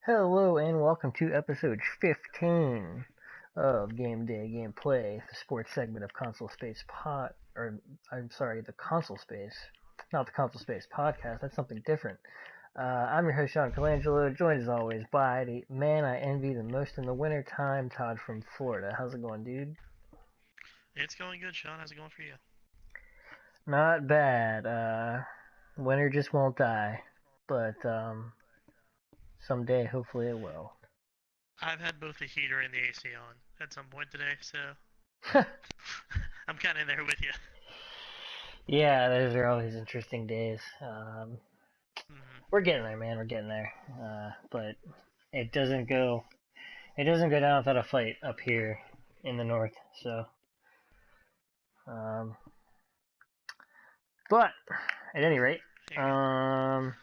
Hello and welcome to episode 15 of Gameday Gameplay, the sports segment of Console Space the Console Space, not the Console Space podcast. That's something different. I'm your host Sean Colangelo, joined as always by the man I envy the most in the winter time, Todd from Florida. How's it going, dude? It's going good, Sean. How's it going for you? Not bad. Winter just won't die, but someday hopefully it will. I've had both the heater and the AC on at some point today, so I'm kind of there with you. Yeah, those are always interesting days. Hmm. We're getting there, man. We're getting there. But it doesn't go. It doesn't go down without a fight up here in the north. So, um, but at any rate, There you go. um,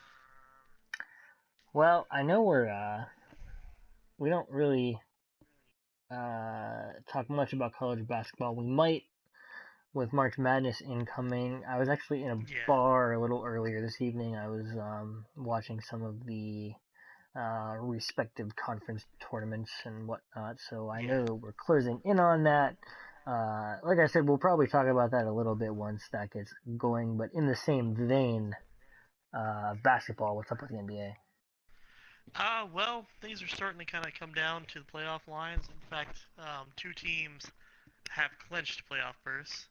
well, I know we don't really talk much about college basketball. We might with March Madness incoming. I was actually in a Yeah, bar a little earlier this evening. I was watching some of the respective conference tournaments and whatnot. So I yeah. know we're closing in on that. Like I said, we'll probably talk about that a little bit once that gets going. But in the same vein, basketball. What's up with the NBA? Well, things are starting to kind of come down to the playoff lines. In fact, two teams have clinched playoff berths,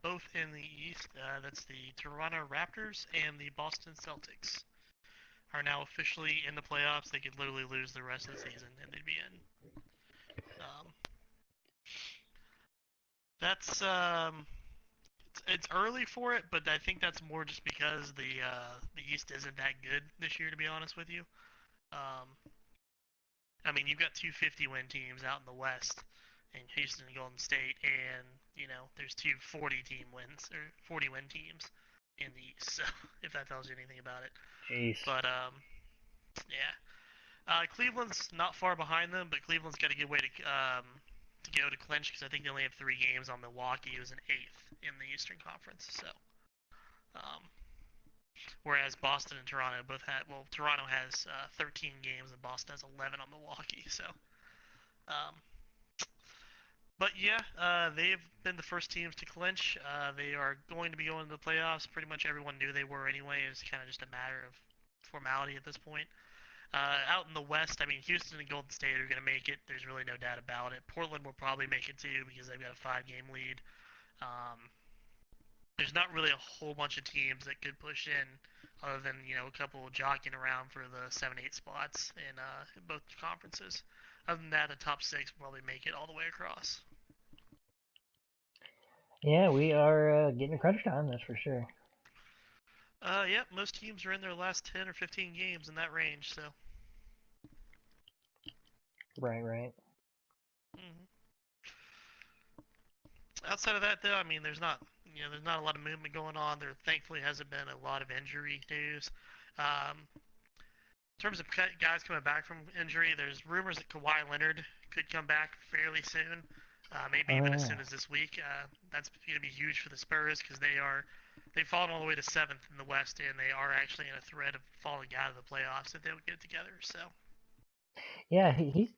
both in the East. That's the Toronto Raptors and the Boston Celtics are now officially in the playoffs. They could literally lose the rest of the season and they'd be in. Um, that's it's early for it, but I think that's more just because the East isn't that good this year, to be honest with you. Um, I mean, you've got two 50-win teams out in the West, in Houston and Golden State, and there's two 40-team wins or 40-win teams in the East. So if that tells you anything about it, Jeez. but yeah, Cleveland's not far behind them, but Cleveland's got a good way to go to clinch because I think they only have 3 games on Milwaukee, who's an eighth in the Eastern Conference. So um, whereas Boston and Toronto both had, well, Toronto has 13 games and Boston has 11 on Milwaukee. So, um, but yeah, they've been the first teams to clinch. They are going to be going to the playoffs. Pretty much everyone knew they were anyway. It's kind of just a matter of formality at this point. Out in the West, I mean, Houston and Golden State are going to make it. There's really no doubt about it. Portland will probably make it too because they've got a 5 game lead. Um, there's not really a whole bunch of teams that could push in other than a couple jockeying around for the 7-8 spots in both conferences. Other than that, the top six will probably make it all the way across. Yeah, we are getting crunch time. That's for sure. Yep, most teams are in their last 10 or 15 games in that range. So, Right, right. mm-hmm. Outside of that, though, I mean, there's not a lot of movement going on. There thankfully hasn't been a lot of injury news. In terms of guys coming back from injury, there's rumors that Kawhi Leonard could come back fairly soon, maybe Oh even as yeah. soon as this week. That's going to be huge for the Spurs because they've fallen all the way to seventh in the West, and they are actually in a threat of falling out of the playoffs if they would get it together. So Yeah, he's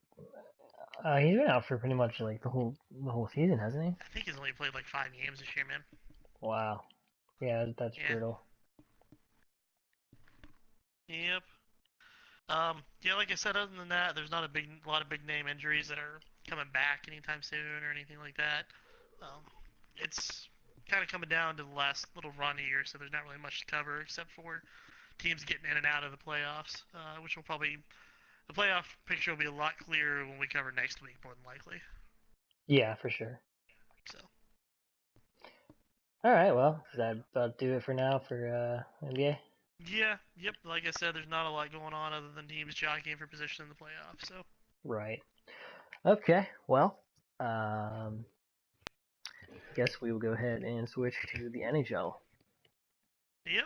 been out for pretty much like the whole season, hasn't he? I think he's only played like 5 games this year, man. Wow. Yeah, that's Yeah. brutal. Yep. Yeah, like I said, other than that, there's not a lot of big name injuries that are coming back anytime soon or anything like that. Um, it's kind of coming down to the last little run here, so there's not really much to cover except for teams getting in and out of the playoffs, which will probably the playoff picture will be a lot clearer when we cover next week, more than likely. Yeah, for sure. So All right, well, does that about do it for now for NBA? yeah, yep. Like I said, there's not a lot going on other than teams jockeying for position in the playoffs. So Right. Okay. Well, um, guess we will go ahead and switch to the NHL. yep.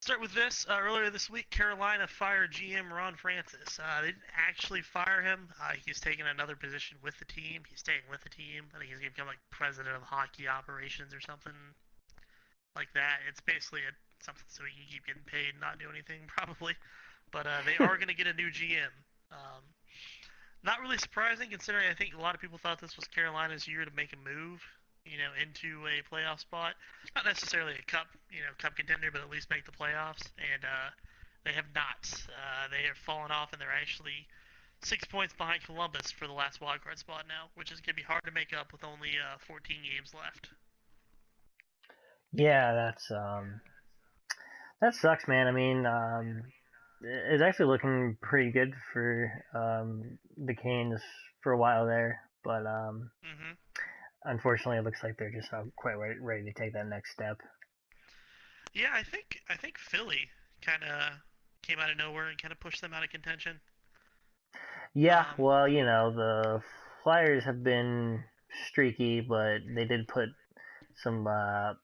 Start with this. Earlier this week, Carolina fired GM Ron Francis. They didn't actually fire him. He's taking another position with the team. He's staying with the team. I think he's going to become like president of hockey operations or something like that. It's basically something so he can keep getting paid and not do anything, probably. But they are going to get a new GM. Um, Not really surprising, considering I think a lot of people thought this was Carolina's year to make a move, into a playoff spot. Not necessarily a cup contender, but at least make the playoffs. And they have not. They have fallen off, and they're actually 6 points behind Columbus for the last wildcard spot now, which is going to be hard to make up with only 14 games left. Yeah, that sucks, man. I mean, it's actually looking pretty good for the Canes for a while there, but Mm-hmm. unfortunately, it looks like they're just not quite ready to take that next step. Yeah, I think Philly kind of came out of nowhere and kind of pushed them out of contention. Yeah, Um, well, the Flyers have been streaky, but they did put some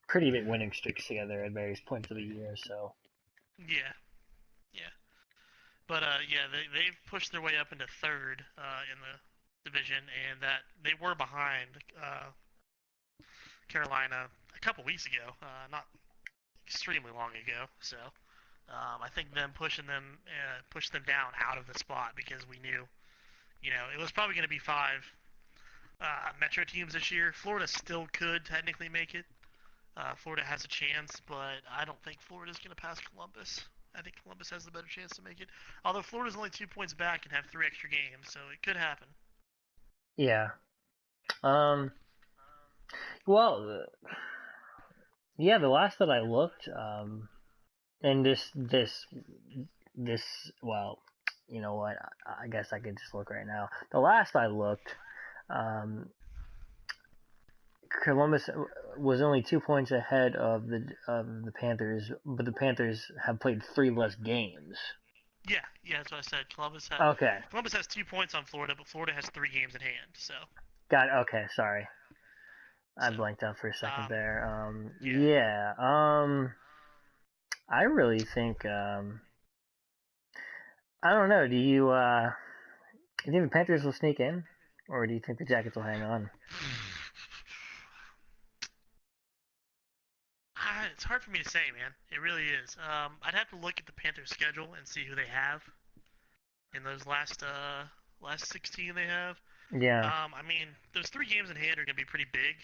pretty big winning streaks together at various points of the year. So yeah, yeah. But yeah, they've pushed their way up into third in the division, and that they were behind Carolina a couple weeks ago, not extremely long ago. So I think them pushing them pushed them down out of the spot because we knew, it was probably going to be five Metro teams this year. Florida still could technically make it. Florida has a chance, but I don't think Florida's going to pass Columbus. I think Columbus has the better chance to make it. Although Florida's only 2 points back and have 3 extra games, so it could happen. yeah, um, well, yeah, the last that I looked, and this, well, you know what? I guess I could just look right now. The last I looked, um, Columbus was only 2 points ahead of the Panthers, but the Panthers have played three less games. Yeah, yeah, that's what I said. Okay, Columbus has 2 points on Florida, but Florida has 3 games in hand. So, got it. Okay, sorry, I so, blanked out for a second there. yeah. Yeah, I really think, I don't know. Do you think the Panthers will sneak in, or do you think the Jackets will hang on? It's hard for me to say, man. It really is. I'd have to look at the Panthers' schedule and see who they have in those last 16 they have. Yeah, I mean, those 3 games in hand are going to be pretty big,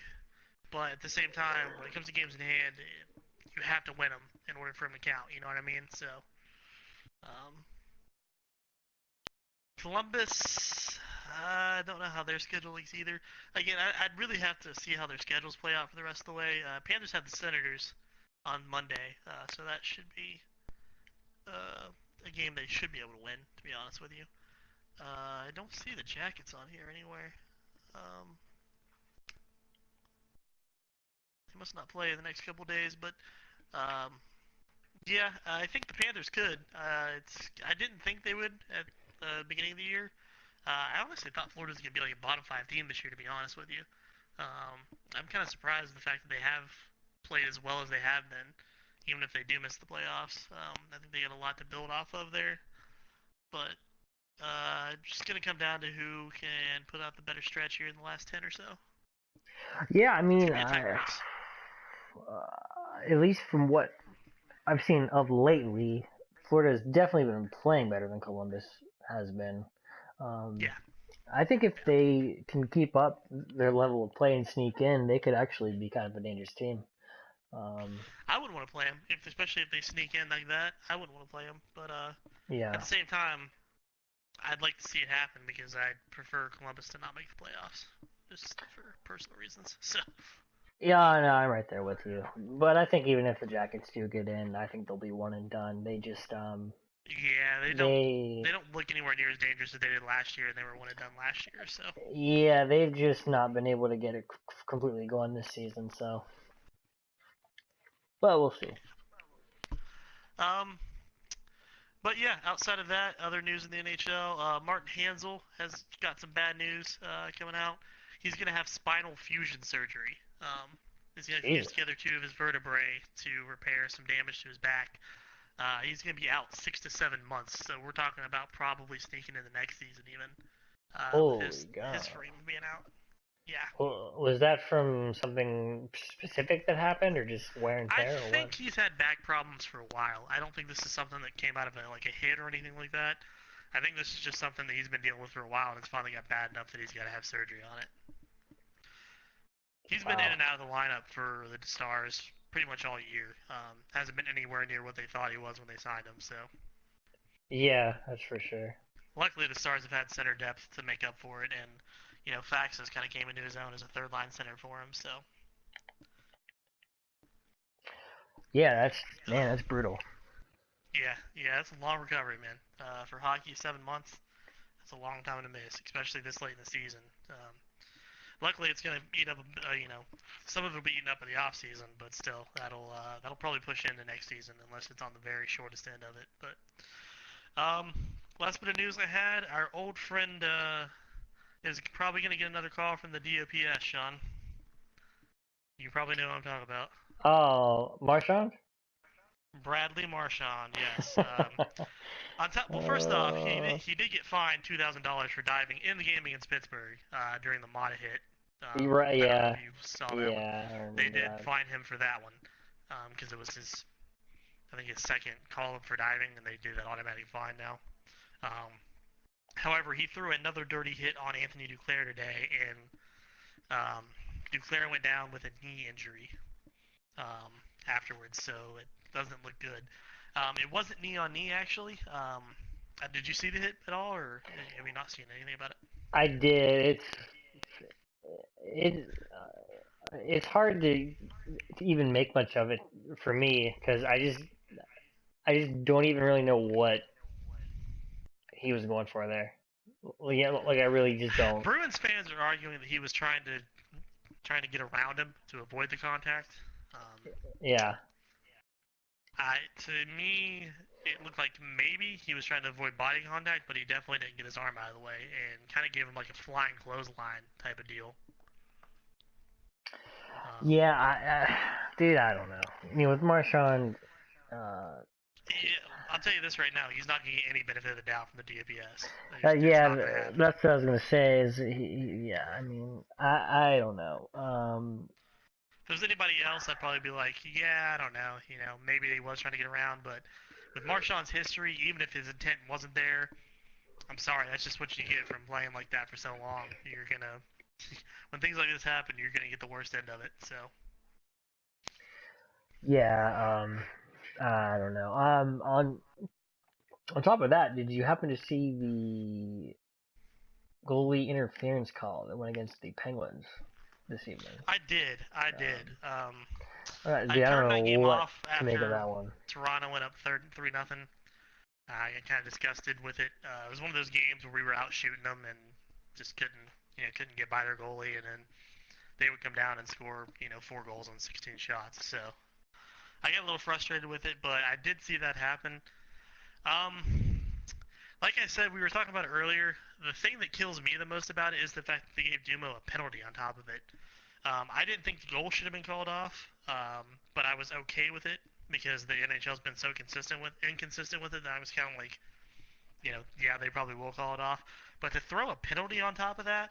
but at the same time, when it comes to games in hand, you have to win them in order for them to count. You know what I mean? So, um, Columbus, I don't know how their schedule is either. Again, I'd really have to see how their schedules play out for the rest of the way. Panthers have the Senators on Monday, so that should be a game they should be able to win. To be honest with you, I don't see the Jackets on here anywhere. Um, they must not play in the next couple days, but um, yeah, I think the Panthers could. I didn't think they would at the beginning of the year. I honestly thought Florida was going to be like a bottom five team this year, to be honest with you. I'm kind of surprised at the fact that they have played as well as they have been, even if they do miss the playoffs. I think they got a lot to build off of there, but just going to come down to who can put out the better stretch here in the last 10 or so. yeah. I It's mean, going to be a tight race. at least from what I've seen of lately, Florida has definitely been playing better than Columbus has been. Um, Yeah, I think if yeah. they can keep up their level of play and sneak in, they could actually be kind of a dangerous team. Um, I wouldn't want to play them, especially if they sneak in like that. I wouldn't want to play them, but at yeah, the same time, I'd like to see it happen because I'd prefer Columbus to not make the playoffs, just for personal reasons. So yeah, no, I'm right there with you. But I think even if the Jackets do get in, I think they'll be one and done. They just, yeah, they, they don't look anywhere near as dangerous as they did last year, and they were one and done last year. So yeah, they've just not been able to get it completely going this season. So, but we'll see. um, but yeah, outside of that, other news in the NHL, Martin Hansel has got some bad news coming out. He's gonna have spinal fusion surgery. He's gonna fuse Jesus. together 2 of his vertebrae to repair some damage to his back. He's going to be out 6 to 7 months, so we're talking about probably sneaking in the next season even with his Holy his God. frame being out. Yeah. Was that from something specific that happened, or just wear and I tear, or what? think he's had back problems for a while. I don't think this is something that came out of like a hit or anything like that. I think this is just something that he's been dealing with for a while, and it's finally got bad enough that he's got to have surgery on it. He's been in Wow. and out of the lineup for the Stars pretty much all year. Hasn't been anywhere near what they thought he was when they signed him. So Yeah, that's for sure. luckily the Stars have had center depth to make up for it, and Fax has kind of came into his own as a third line center for him. So Yeah, that's brutal. yeah, that's a long recovery, man. For hockey, 7 months. That's a long time to miss, especially this late in the season. Luckily, it's going to eat up, some of it will be eaten up in the off season, but still, that'll probably push into next season unless it's on the very shortest end of it. But last bit of news I had, our old friend is probably going to get another call from the DOPS, Sean. You probably know what I'm talking about. Oh, Marchand? Bradley Marchand, yes. On top, well, first off, he did get fined $2,000 for diving in the game against Pittsburgh during the Mata hit. You're right. I don't know Yeah, if you saw that one. yeah, I They remember did that. fine him for that one because it was I think his second call up for diving, and they do that automatic fine now. Um, However, he threw another dirty hit on Anthony Duclair today, and Duclair went down with a knee injury afterwards, so it doesn't look good. It wasn't knee on knee actually. Did you see the hit at all, or have you not seen anything about it? I did. It's it's hard to even make much of it for me because I just don't even really know what he was going for there. Yeah, like I really just don't. Bruins fans are arguing that he was trying to get around him to avoid the contact. Um, Yeah, to me, it looked like maybe he was trying to avoid body contact, but he definitely didn't get his arm out of the way and kind of gave him like a flying clothesline type of deal. Um, yeah, dude, I don't know. With Marchand, uh, I'll tell you this right now: he's not going to get any benefit of the doubt from the DPS. It's yeah, not going to happen. that's what I was gonna say. Yeah, I mean, I don't know. If there's anybody else, I'd probably be like, yeah, I don't know. Maybe he was trying to get around, but with Marchand's history, even if his intent wasn't there, I'm sorry, that's just what you get from playing like that for so long. You're gonna, when things like this happen, you're gonna get the worst end of it. So Yeah, I don't know. On top of that, did you happen to see the goalie interference call that went against the Penguins this evening? I did. I Yeah, I don't turned know that game what off to make of after that one. Toronto went up 3-0. I got kind of disgusted with it. It was one of those games where we were out shooting them and just couldn't get by their goalie, and then they would come down and score 4 goals on 16 shots. So I got a little frustrated with it, but I did see that happen. Um, like I said, we were talking about it earlier. The thing that kills me the most about it is the fact that they gave Dumo a penalty on top of it. I didn't think the goal should have been called off, but I was okay with it because the NHL's been so inconsistent with it that I was kind of like, yeah, they probably will call it off. But to throw a penalty on top of that,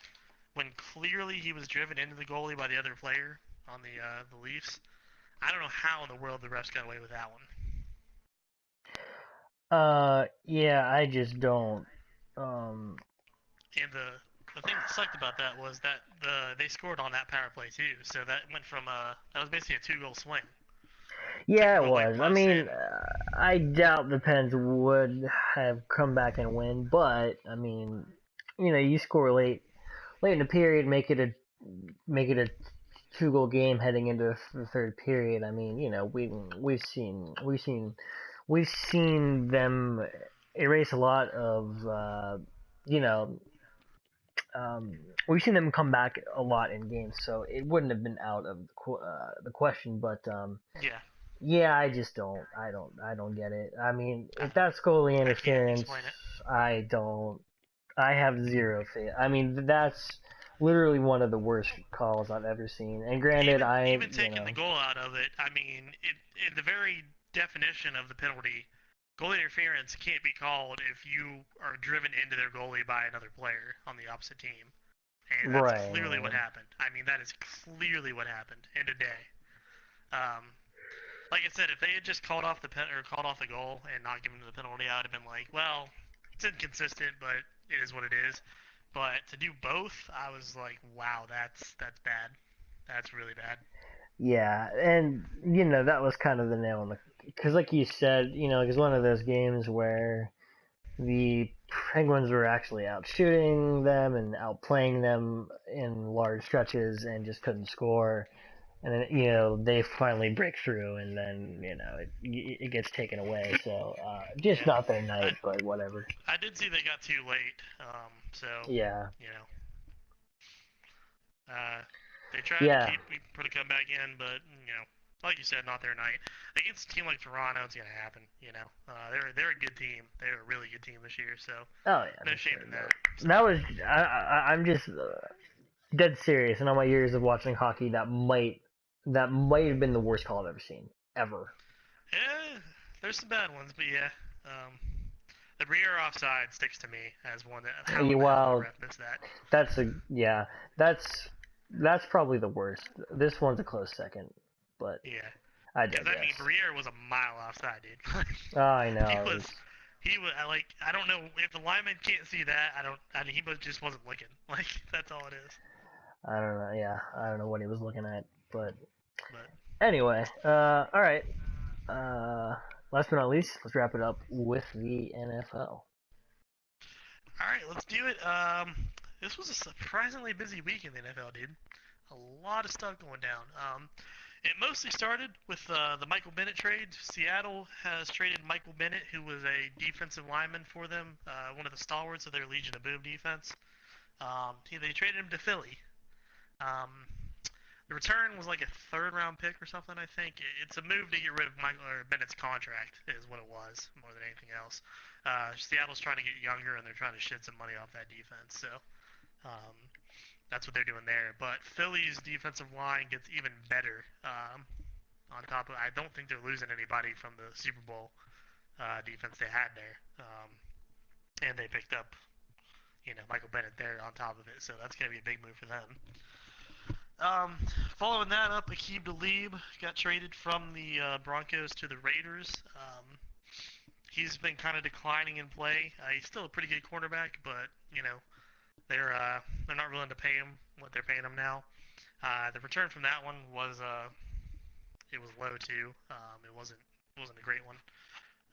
when clearly he was driven into the goalie by the other player on the Leafs, I don't know how in the world the refs got away with that one. Yeah, I just don't. Um, And the thing that sucked about that was that they scored on that power play too. So that went from that was basically a 2 goal swing. Like yeah, it from like was. I us mean, in. I doubt the Pens would have come back and win, but I mean, you score late in the period, make it a 2 goal game heading into the third period. I mean, we've seen them erase a lot of you know we've seen them come back a lot in games, so it wouldn't have been out of the question. But Yeah, yeah, I don't get it. I mean, I, if that's goalie I can't interference, explain it. I don't. I have zero faith. I mean, that's literally one of the worst calls I've ever seen. And granted, Even taking the goal out of it, I mean, in the very definition of the penalty, goal interference can't be called if you are driven into their goalie by another player on the opposite team. and that's Right. clearly what happened. I mean, that is clearly what happened in a day. Um, like I said, if they had just called off the called off the goal and not given the penalty, I would have been like, well, it's inconsistent, but it is what it is. But to do both, I was like, wow, that's bad. That's really bad. Yeah, and that was kind of the nail on the because, like you said, it was one of those games where the Penguins were actually out shooting them and outplaying them in large stretches and just couldn't score. And then they finally break through, and then it gets taken away. So just Yeah, not their I night, but whatever. I did see they got too late. So Yeah, you know, uh, they tried to yeah, put a comeback in, but like you said, not their night. Against a team like Toronto, it's gonna happen. They're a good team. They're a really good team this year. So oh yeah, no for shame sure. in But that. So that was I'm just dead serious. In all my years of watching hockey, that might have been the worst call I've ever seen ever. yeah, there's some bad ones, but yeah. Um, the rear offside sticks to me as one that how the hell the Well, ref missed that. yeah, that's probably the worst. This one's a close second, but Yeah, I because I digress. mean Briere was a mile offside, dude. Oh, I he know. was he was like I don't know if the lineman can't see that. He just wasn't looking. Like that's all it is. I don't know. Yeah, I don't know what he was looking at, but But anyway. All right. Uh, last but not least, let's wrap it up with the NFL. all right, let's do it. This was a surprisingly busy week in the NFL, dude. A lot of stuff going down. It mostly started with the Michael Bennett trade. Seattle has traded Michael Bennett, who was a defensive lineman for them, one of the stalwarts of their Legion of Boom defense. They traded him to Philly. Um, the return was like a third round pick or something, I think. It's a move to get rid of Michael or Bennett's contract, is what it was, more than anything else. Seattle's trying to get younger and they're trying to shed some money off that defense. So um, that's what they're doing there. But Philly's defensive line gets even better. On top of, I don't think they're losing anybody from the Super Bowl defense they had there, and they picked up, Michael Bennett there on top of it. So that's going to be a big move for them. Um, Following that up, Aqib Talib got traded from the Broncos to the Raiders. He's been kind of declining in play. He's still a pretty good quarterback, but they're not willing to pay him what they're paying him now. The return from that one was it was low too. It wasn't a great one.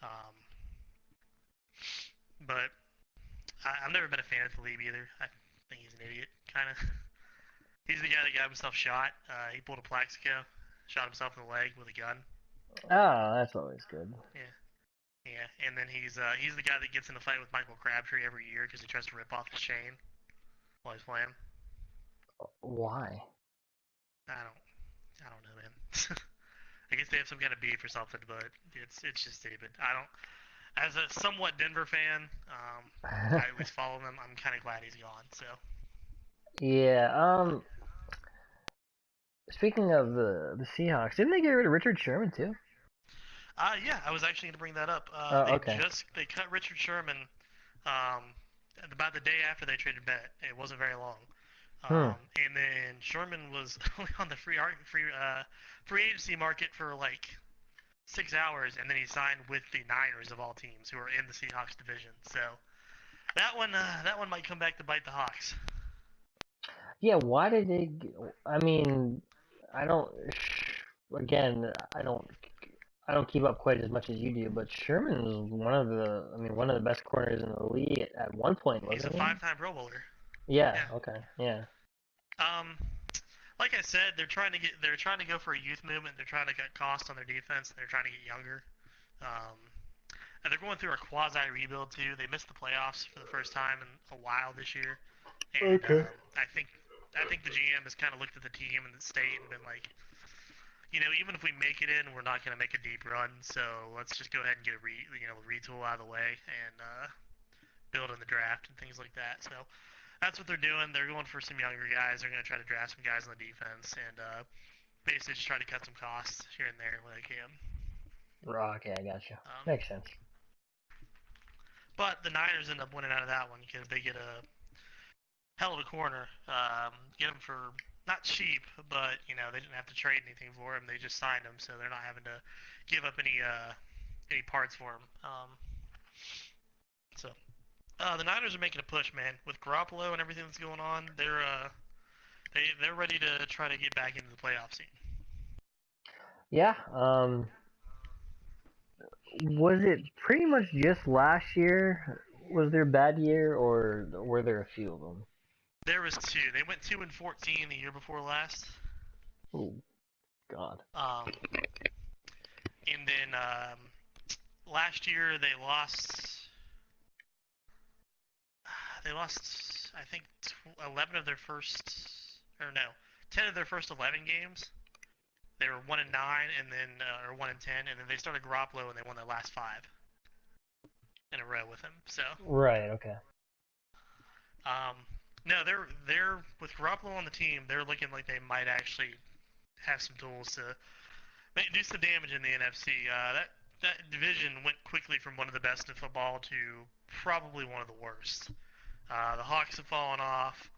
Um, but I've never been a fan of Talib either. I think he's an idiot, kind of. He's the guy that got himself shot. He pulled a Plaxico, shot himself in the leg with a gun. Oh, that's always good. Yeah, yeah. And then he's the guy that gets in a fight with Michael Crabtree every year because he tries to rip off the chain while he's playing. Why? I don't know, man. I guess they have some kind of beef or something, but it's just stupid. I don't. As a somewhat Denver fan, I at least follow them. I'm kind of glad he's gone. So Yeah. Speaking of the Seahawks, didn't they get rid of Richard Sherman too? yeah, I was actually going to bring that up. Oh, okay. They cut Richard Sherman um, about the day after they traded Bennett. It wasn't very long. Hmm. And then Sherman was only on the free agency market for like 6 hours, and then he signed with the Niners of all teams, who are in the Seahawks division. So that one might come back to bite the Hawks. Yeah. Why did they? I mean, I don't. Again, I don't keep up quite as much as you do, but Sherman was one of the best corners in the league at one point, He's a wasn't he? five-time Pro Bowler. Yeah. Yeah. Okay. Yeah. Um, like I said, they're trying to go for a youth movement. They're trying to cut costs on their defense. They're trying to get younger. Um, and they're going through a quasi rebuild too. They missed the playoffs for the first time in a while this year, and Okay. I think the GM has kind of looked at the team and the state and been like, even if we make it in, we're not going to make a deep run. So let's just go ahead and get a retool out of the way and build in the draft and things like that. So that's what they're doing. They're going for some younger guys. They're going to try to draft some guys on the defense and basically just try to cut some costs here and there where they can. Okay, I got you. Um, Makes sense. but the Niners end up winning out of that one because they get hell of a corner. Get him for not cheap, but they didn't have to trade anything for him. They just signed him, so they're not having to give up any parts for him. So the Niners are making a push, man. With Garoppolo and everything that's going on, they're ready to try to get back into the playoff scene. Yeah. Was it pretty much just last year? Was there a bad year, or were there a few of them? There was two. They went 2-14 the year before last. Oh God. Um, and then last year they lost. They lost, I think, 11 of their first, or no, 10 of their first 11 games. They were 1-9, and then or 1-10, and then they started Garoppolo and they won their last 5 in a row with him. So, Right. Okay. um, no, they're with Garoppolo on the team. They're looking like they might actually have some tools to do some damage in the NFC. That division went quickly from one of the best in football to probably one of the worst. The Hawks have fallen off.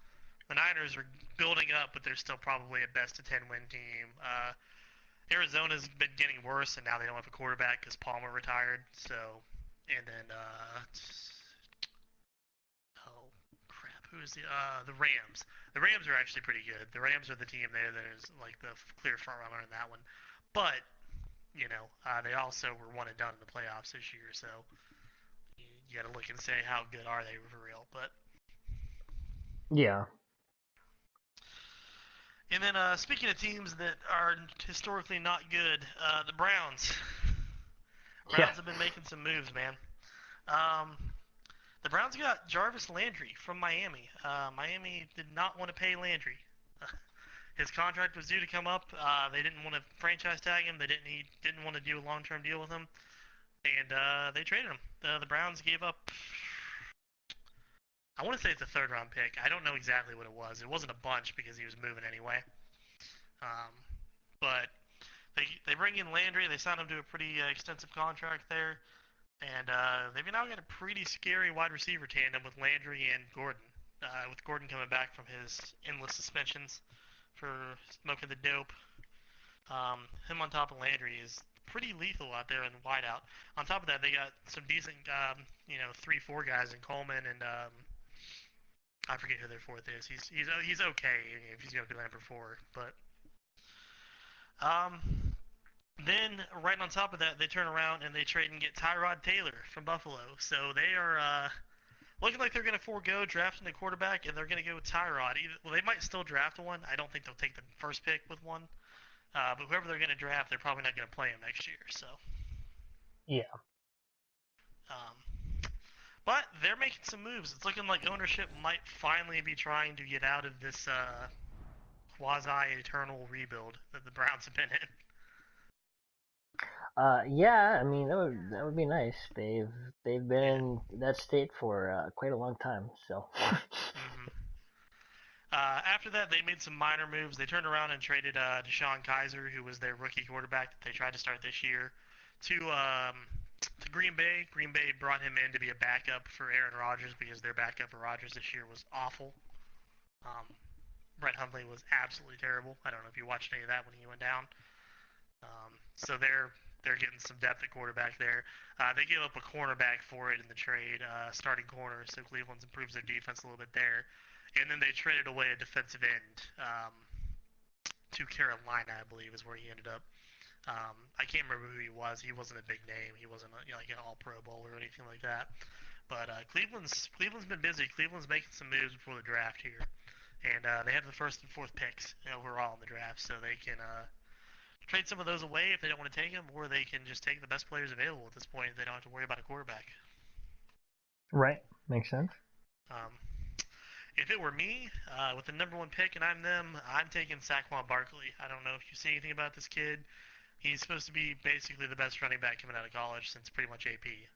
The Niners are building up, but they're still probably a best of 10 win team. Arizona's been getting worse, and now they don't have a quarterback because Palmer retired. So, and then oh crap, who is the Rams? The Rams are actually pretty good. The Rams are the team there that is like the clear front runner in that one. But they also were one and done in the playoffs this year, so you got to look and say how good are they for real. But Yeah. and then speaking of teams that are historically not good, the Browns. Yeah. Browns have been making some moves, man. Um, the Browns got Jarvis Landry from Miami. Miami did not want to pay Landry. His contract was due to come up. They didn't want to franchise tag him. He didn't want to do a long-term deal with him, and they traded him. The Browns gave up. I want to say it's a third-round pick. I don't know exactly what it was. It wasn't a bunch because he was moving anyway. Um, but they bring in Landry. They signed him to a pretty extensive contract there. And they've now got a pretty scary wide receiver tandem with Landry and Gordon. With Gordon coming back from his endless suspensions for smoking the dope. Him on top of Landry is pretty lethal out there in the wideout. On top of that, they got some decent, 3-4 guys in Coleman and I forget who their fourth is. He's okay if he's going to be number 4, but um, then right on top of that, they turn around and they trade and get Tyrod Taylor from Buffalo. So they are looking like they're going to forego drafting a quarterback and they're going to go with Tyrod. Well, they might still draft one. I don't think they'll take the first pick with one. But whoever they're going to draft, they're probably not going to play him next year. So, Yeah. um, but they're making some moves. It's looking like ownership might finally be trying to get out of this quasi-eternal rebuild that the Browns have been in. Yeah. I mean, that would be nice. They've Yeah. been in that state for quite a long time. So. Mm-hmm. After that, they made some minor moves. They turned around and traded DeShone Kizer, who was their rookie quarterback that they tried to start this year, to Green Bay. Green Bay brought him in to be a backup for Aaron Rodgers because their backup for Rodgers this year was awful. Um, Brett Hundley was absolutely terrible. I don't know if you watched any of that when he went down. So they're getting some depth at quarterback there. They gave up a cornerback for it in the trade, starting corner, so Cleveland improves their defense a little bit there. And then they traded away a defensive end to Carolina, I believe, is where he ended up. I can't remember who he was. He wasn't a big name. He wasn't like an All-Pro bowler or anything like that. But Cleveland's been busy. Cleveland's making some moves before the draft here, and they have the first and fourth picks overall in the draft, so they can trade some of those away if they don't want to take them, or they can just take the best players available at this point. They don't have to worry about a quarterback. Right. Makes sense. Um, if it were me, with the number 1 pick and I'm them, I'm taking Saquon Barkley. I don't know if you see anything about this kid. He's supposed to be basically the best running back coming out of college since pretty much AP. He's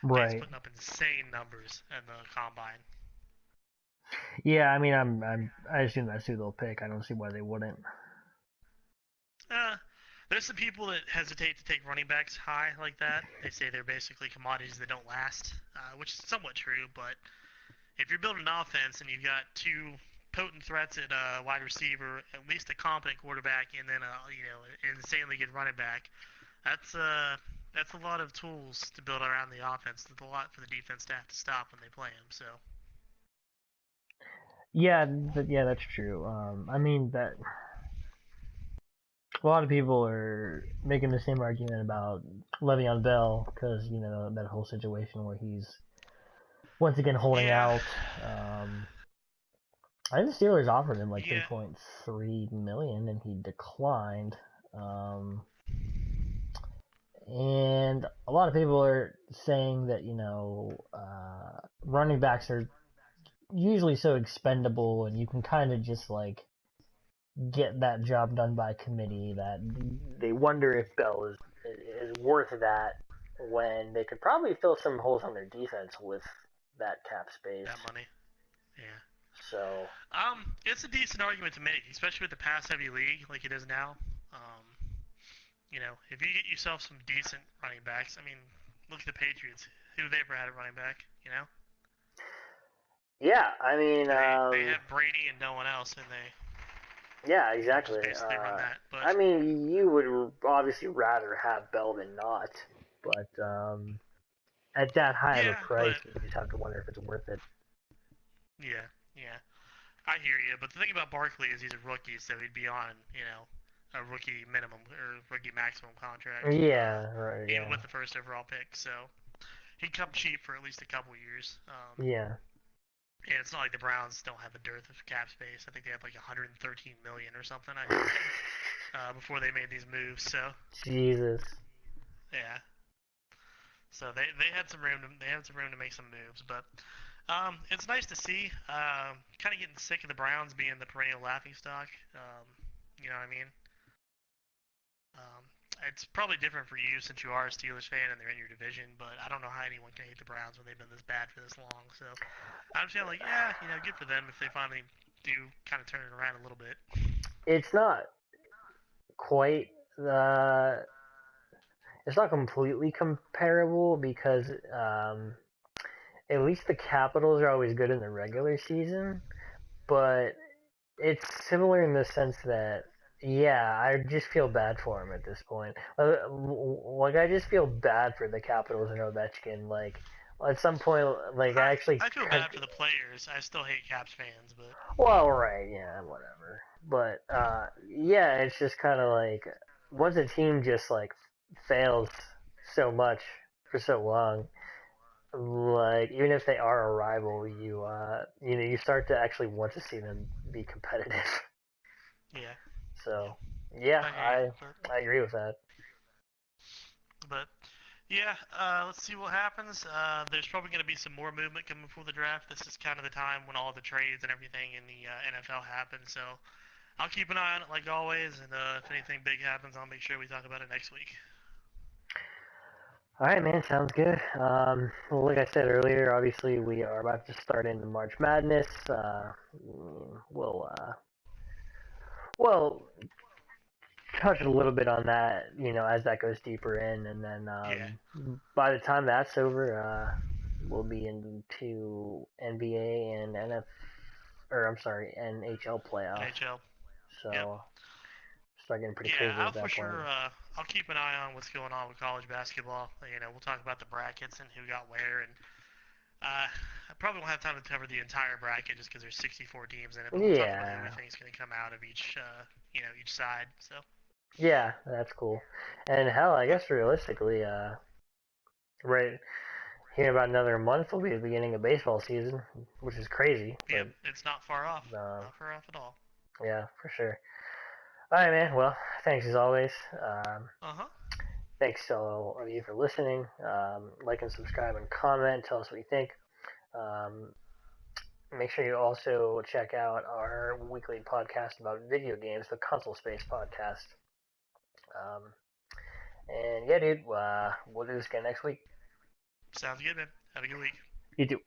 Right. putting up insane numbers in the combine. Yeah. I mean, I assume that's who they'll pick. I don't see why they wouldn't. Uh, there's some people that hesitate to take running backs high like that. They say they're basically commodities that don't last, which is somewhat true, but if you're building an offense and you've got two potent threats at wide receiver, at least a competent quarterback, and then an insanely good running back, that's a lot of tools to build around the offense. That's a lot for the defense to have to stop when they play him. So. Yeah, that's true. I mean that a lot of people are making the same argument about Le'Veon Bell because that whole situation where he's once again holding Yeah. out. I think the Steelers offered him like Yeah. 3.3 million, and he declined. And a lot of people are saying that running backs are usually so expendable, and you can kind of just like get that job done by committee. That they wonder if Bell is worth that when they could probably fill some holes on their defense with that cap space. That money. Yeah. So. It's a decent argument to make, especially with the pass-heavy league like it is now. If you get yourself some decent running backs, I mean, look at the Patriots. Who have they ever had a running back? Yeah, I mean, they have Brady and no one else, and they. Yeah, exactly. Basically run that. But I mean, you would obviously rather have Bell than not, but at that high of a price, you just have to wonder if it's worth it. Yeah. I hear you, but the thing about Barkley is he's a rookie, so he'd be on, a rookie minimum or rookie maximum contract. Yeah, right. Even with the first overall pick, so he'd come cheap for at least a couple years. Yeah. And it's not like the Browns don't have a dearth of cap space. I think they have like 113 million or something. I think before they made these moves. So. Jesus. Yeah. So they had some room to make some moves, but it's nice to see. Kind of getting sick of the Browns being the perennial laughingstock. You know what I mean? It's probably different for you since you are a Steelers fan and they're in your division, but I don't know how anyone can hate the Browns when they've been this bad for this long. So I'm feeling like, good for them if they finally do kind of turn it around a little bit. It's not quite it's not completely comparable because at least the Capitals are always good in the regular season, but it's similar in the sense that I just feel bad for him at this point. Like I just feel bad for the Capitals and Ovechkin. Like at some point, like I feel bad for the players. I still hate Caps fans, but well, right, yeah, whatever. But it's just kind of like once a team just like fails so much for so long, like even if they are a rival, you start to actually want to see them be competitive. Yeah. So I agree with that. But let's see what happens. There's probably going to be some more movement coming before the draft. This is kind of the time when all the trades and everything in the NFL happen. So I'll keep an eye on it like always, and if anything big happens, I'll make sure we talk about it next week. All right, man. Sounds good. Well, like I said earlier, obviously we are about to start into March Madness. We'll touch a little bit on that, as that goes deeper in, and then by the time that's over, we'll be into NBA and NHL playoffs. NHL. So start getting pretty crazy at that point. Sure. I'll keep an eye on what's going on with college basketball. We'll talk about the brackets and who got where, and I probably won't have time to cover the entire bracket just because there's 64 teams in it. But we'll talk about everything's going to come out of each side. So. Yeah, that's cool. And hell, I guess realistically, right here about another month will be the beginning of baseball season, which is crazy. Yep, it's not far off. Not far off at all. Yeah, for sure. All right, man. Well, thanks as always. Thanks to all of you for listening. Like and subscribe and comment. Tell us what you think. Make sure you also check out our weekly podcast about video games, the Console Space Podcast. And yeah, dude, we'll do this again next week. Sounds good, man. Have a good week. You too.